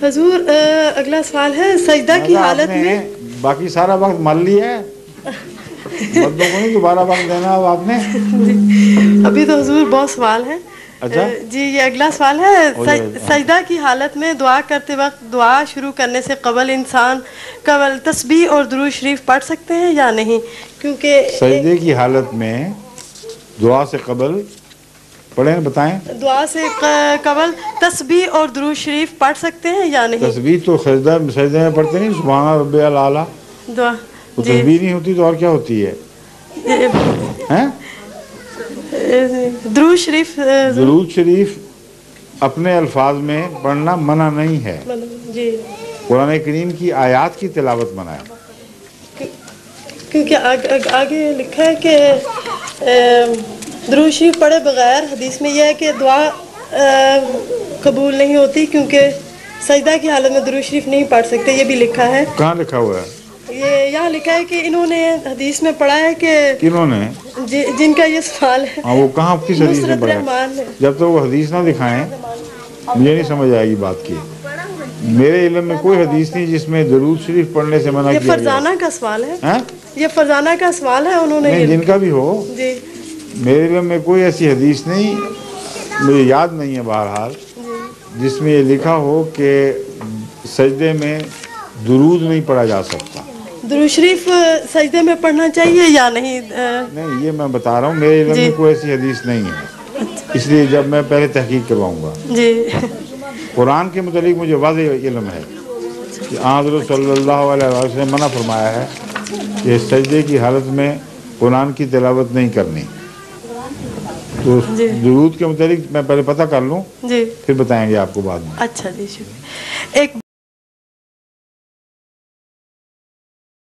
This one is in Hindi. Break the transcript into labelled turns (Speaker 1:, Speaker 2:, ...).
Speaker 1: हुजूर अगला सवाल है, सजदा की हालत में
Speaker 2: बाकी सारा वक्त मान लिया है, बंदों को नहीं दोबारा वक्त देना अब आपने।
Speaker 1: अभी तो हुजूर बहुत सवाल है।
Speaker 2: अच्छा
Speaker 1: जी, ये अगला सवाल है, सजदा की हालत में दुआ करते वक्त दुआ शुरू करने से कबल इंसान कबल तस्बीह और दुरूद शरीफ पढ़ सकते हैं या नहीं? क्योंकि
Speaker 2: सजदे की हालत में दुआ से कबल पढ़ें, बताएं।
Speaker 1: दुआ से कबल तस्बीह और दुरूद शरीफ पढ़ सकते हैं या नहीं?
Speaker 2: तस्बीह तो सजदे में पढ़ते नहीं, सुभान रब्बियल आला।
Speaker 1: दुआ
Speaker 2: वो तस्बीह नहीं होती तो और क्या होती है? हैं?
Speaker 1: दुरूद शरीफ।
Speaker 2: दुरूद शरीफ अपने अल्फाज में पढ़ना मना नहीं है
Speaker 1: जी।
Speaker 2: कुरान करीम की आयात की तिलावत मना है,
Speaker 1: क्योंकि आगे लिखा है कि दुरूद शरीफ पढ़े बगैर हदीस में यह है कि दुआ कबूल नहीं होती, क्योंकि सजदा की हालत में दुरूद शरीफ नहीं पढ़ सकते, ये भी लिखा है।
Speaker 2: कहाँ लिखा हुआ है?
Speaker 1: ये यहाँ लिखा है कि इन्होंने हदीस में पढ़ा है कि
Speaker 2: किन्होंने
Speaker 1: जिनका ये सवाल है।
Speaker 2: हाँ, वो कहाँ किस हदीस में पढ़ा है? जब तक वो हदीस ना दिखाएं मुझे नहीं समझ आएगी बात की। मेरे इल्म में कोई हदीस नहीं जिसमें दुरूद शरीफ पढ़ने से मना किया गया।
Speaker 1: ये फरजाना का सवाल है।
Speaker 2: हैं?
Speaker 1: ये फरजाना का सवाल है, उन्होंने
Speaker 2: नहीं, जिनका भी हो
Speaker 1: जी।
Speaker 2: मेरे इल्म में कोई ऐसी हदीस नहीं, मुझे याद नहीं है बहरहाल, जिसमें ये लिखा हो कि सजदे में दुरूद नहीं पढ़ा जा सकता।
Speaker 1: दुरूद शरीफ सजदे में पढ़ना चाहिए या नहीं?
Speaker 2: नहीं, ये मैं बता रहा हूँ, मेरे इल्म में कोई ऐसी हदीस नहीं है, इसलिए जब मैं पहले तहकीक करवाऊँगा।
Speaker 1: जी।
Speaker 2: कुरान के मुतालिक मुझे वाज़ेह इल्म है कि हज़रत सल्लल्लाहु अलैहि वसल्लम मना फरमाया है कि सजदे की हालत में कुरान की तिलावत नहीं करनी। तो दुरूद के मुतालिक मैं पहले पता कर लूँ, फिर बताएंगे आपको बाद में।
Speaker 1: अच्छा जी, शुक्रिया। एक